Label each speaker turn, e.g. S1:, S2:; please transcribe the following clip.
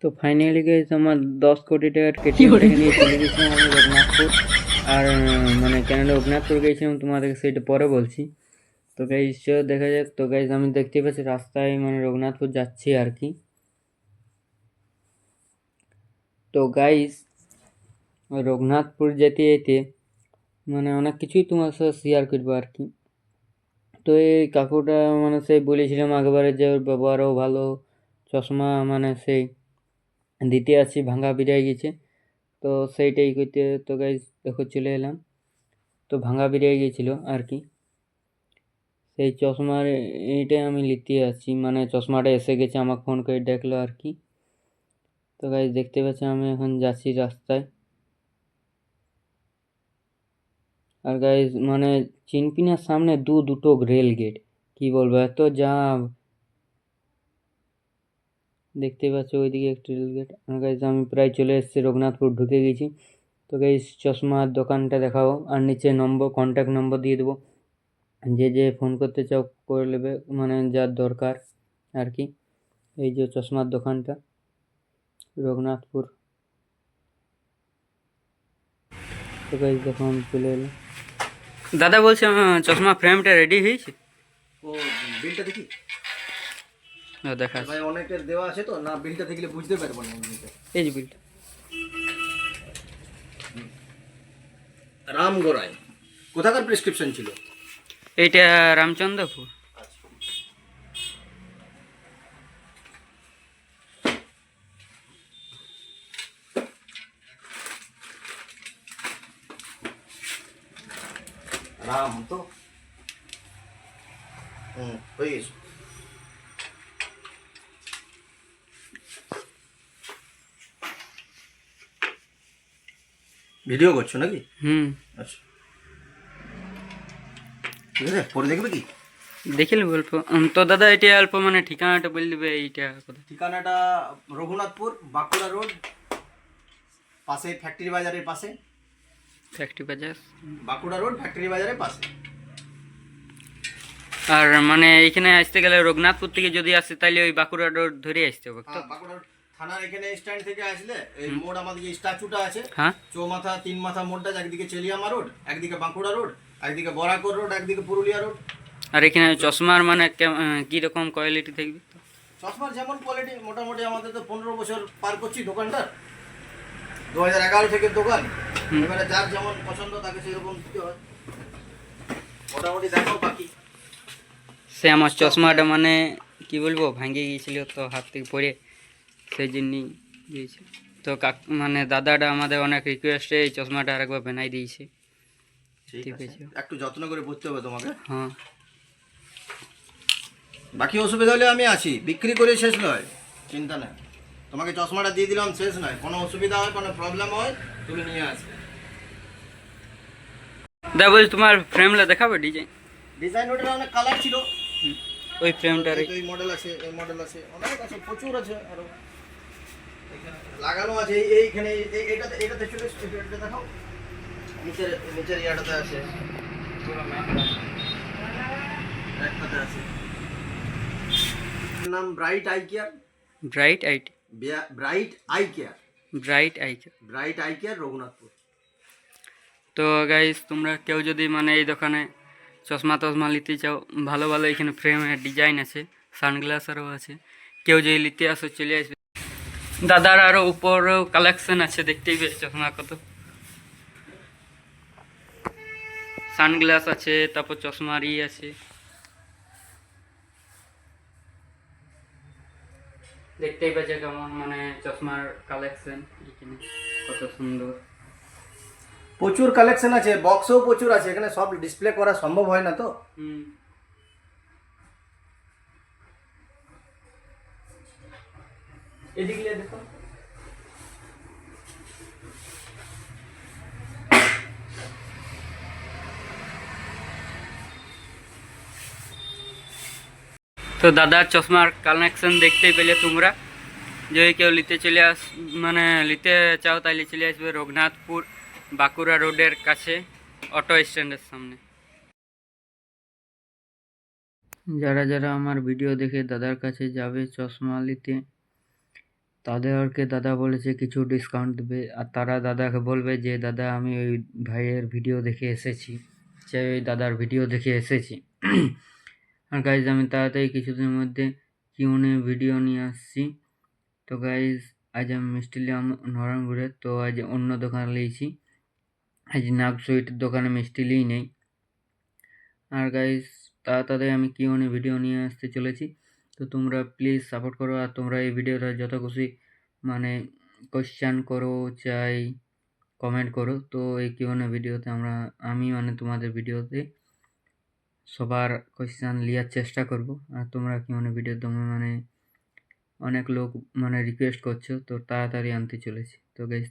S1: তো finally guys আমার 10 কোটি টাকার কেটিএম থেকে নিয়ে চলে গেছিলাম আমি রঘুনাথপুর। আর মানে কেন রঘুনাথপুর গেছিলাম তোমাদেরকে সেটা পরে বলছি। তো গাইস দেখা যাক। তো গাইস আমি দেখতে পাচ্ছি রাস্তায় মানে রঘুনাথপুর যাচ্ছি আর কি। তো গাইস রঘুনাথপুর যেতে যেতে মানে অনেক কিছুই তোমার সাথে শেয়ার করবো আর কি। তো এই কাকুটা মানে সেই বলেছিলাম আগেবারে যে ওর ব্যবহারও ভালো, চশমা মানে সেই দিতে আছি ভাঙা বেরিয়ে গেছে। তো সেইটাই করতে তো গাইস দেখো চলে এলাম। তো ভাঙা বেরিয়ে গিয়েছিল আর কি। সেই চশমার এইটাই আমি নিতে আছি, মানে চশমাটা এসে গেছে, আমাকে ফোন করে দেখলো আর কি। তো গাইস দেখতে পাচ্ছি আমি এখন যাচ্ছি রাস্তায়। আর গাইস মানে চিনপিনার সামনে দুটো রেল গেট, কি বলবো এত জাম। দেখতে পাচ্ছ ওইদিকে একটা রেল গেট। আর গাইস আমি প্রায় চলে এসেছি, রঘুনাথপুর ঢুকে গেছি। তো গাইস চশমার দোকানটা দেখাবো আর নিচে নম্বর, কন্ট্যাক্ট নম্বর দিয়ে দেবো। যে ফোন করতে চাও করে নেবে, মানে যার দরকার আর কি। এই যে চশমার দোকানটা রঘুনাথপুর। তো গাইস দেখো আমি চলে এলাম। দাদা বলছে চশমা ফ্রেমটা রেডি হয়েছে।
S2: ও বিলটা দেখি
S1: দেখা
S2: ভাই, অনেকের দেওয়া আছে তো না, বিলটা দেখলে বুঝতে পারবো না এমনিতে।
S1: এই যে বিলটা।
S2: রাম গোরাই কোথাকার প্রেসক্রিপশন ছিল?
S1: এইটা রামচন্দ্রপুর।
S2: রাম তো হয়ে গেছে। ভিডিও করছো নাকি? আচ্ছা ঠিক আছে, পরে দেখবে কি
S1: দেখিলে অল্প। তো দাদা এটা অল্প মানে ঠিকানাটা বলে দেবে এইটা কোথায়?
S2: ঠিকানাটা রঘুনাথপুর, বাঁকুড়া রোড, পাশে ফ্যাক্টরি বাজারের পাশে।
S1: ফ্যাক্টরি বাজার,
S2: বাঁকুড়া রোড ফ্যাক্টরি বাজারের পাশে।
S1: আর মানে এখানে আসতে গেলে রঘুনাথপুর থেকে যদি আসে তাহলে ওই বাঁকুড়া রোড ধরে আসতে হবে তো?
S2: বাঁকুড়া থানার এখানে স্ট্যান্ড থেকে আসলে এই মোড়, আমাদের যে স্ট্যাচুটা আছে,
S1: হ্যাঁ,
S2: চৌমাথা তিন মাথা মোড়টা, একদিকে চেলিয়ামা রোড, একদিকে বাঁকুড়া রোড, একদিকে বরাকর রোড, একদিকে পুরুলিয়া রোড।
S1: আর এখানে চশমার মানে কি রকম কোয়ালিটি থাকবে?
S2: চশমার যেমন কোয়ালিটি, মোটামুটি আমাদের তো 15 বছর পার করছি দোকানটার, 2011 থেকে দোকান। এবারে যার যেমন পছন্দ তাকে সেরকম দিতে হয়। মোটামুটি দেখো বাকি।
S1: সে আমার চশমাটা মানে কি বলবো ভাঙে গিয়েছিল তো হাত থেকে পড়ে, সেই জন্যই দিয়েছে। তো মানে দাদাটা আমাদের অনেক রিকোয়েস্টে এই চশমাটা আরেকবার বানাই দিয়েছে।
S2: ঠিক আছে, একটু যত্ন করে পড়তে হবে তোমাকে।
S1: হ্যাঁ,
S2: বাকি অসুবিধা হলে আমি আছি, বিক্রি করে শেষ নয়, চিন্তা নেই। তোমাকে চশমাটা দিয়ে দিলাম, শেষ নয়। কোনো অসুবিধা হয়, কোনো প্রবলেম হয়, তুমি নিয়ে আসবে।
S1: দা বলছি তোমার ফ্রেমটা দেখাবে ডিজাইন?
S2: ডিজাইন ওটার অনেক কালার ছিল।
S1: ওই ফ্রেমটার
S2: এই মডেল আছে, এই মডেল আছে, অনেক আছে, প্রচুর আছে। আরো এখানে লাগানো আছে, এইখানে এটাতে এটাতে চলে এসেছে, এটা দেখাও। নিচের নিচের ইয়াটাতে আছে, পুরো ম্যাপ আছে, একটাতে আছে। এর নাম bright eye care.
S1: Bright IT,
S2: bright eye care,
S1: bright I.
S2: Bright eye care, Raghunathpur.
S1: তো গাইস তোমরা কেউ যদি মানে এই দোকানে চশমা টশমা নিতে চাও, ভালো ভালো এখানে ফ্রেমের ডিজাইন আছে, সানগ্লাসেরও আছে। কেউ যদি নিতে আসো চলে আসবে। দাদার আরও উপরেও কালেকশন আছে, দেখতেই পেয়ে চশমা কত। সানগ্লাস আছে, তারপর চশমার আছে, দেখতেই পাচ্ছে কেমন মানে চশমার কালেকশন এখানে কত সুন্দর।
S2: প্রচুর কালেকশন আছে, বক্সও প্রচুর আছে। এখানে সব ডিসপ্লে করা সম্ভব হয় না তো।
S1: এদিকে দেখো। তো দাদার চশমার কালেকশন দেখতেই পেলে তোমরা। যদি কেউ নিতে মানে নিতে চাও তাহলে চলে আসবে রঘুনাথপুর, বাঁকুড়া রোডের কাছে, অটো স্ট্যান্ডের সামনে। যারা যারা আমার ভিডিও দেখে দাদার কাছে যাবে চশমা নিতে, তাদেরকে দাদা বলেছে কিছু ডিসকাউন্ট দেবে, আর তারা দাদাকে বলবে যে দাদা আমি ওই ভাইয়ের ভিডিও দেখে এসেছি, সে ওই দাদার ভিডিও দেখে এসেছি। আর গাইজ আমি তাড়াতাড়ি কিছুদিনের মধ্যে কিউনে ভিডিও নিয়ে আসছি। তো গাইজ আজ আমি মিষ্টি নিলাম নরমপুরে, তো আজ অন্য দোকান নিয়েছি, আজ নাগ সুইটের দোকানে মিষ্টি নিই নেই। আর গাইজ তাড়াতাড়ি আমি কিউনে ভিডিও নিয়ে আসতে চলেছি, তো তোমরা প্লিজ সাপোর্ট করো। আর তোমরা এই ভিডিওটা যত খুশি মানে কোশ্চেন করো চাই কমেন্ট করো, তো এই কিউনে ভিডিওতে আমি তোমাদের ভিডিওতে সবার কোশ্চেন নেওয়ার চেষ্টা করব। আর তোমরা কিউনে ভিডিও তোমরা অনেক লোক রিকোয়েস্ট করছো, তো তাড়াতাড়ি আনতে চলেছি। তো গাইজ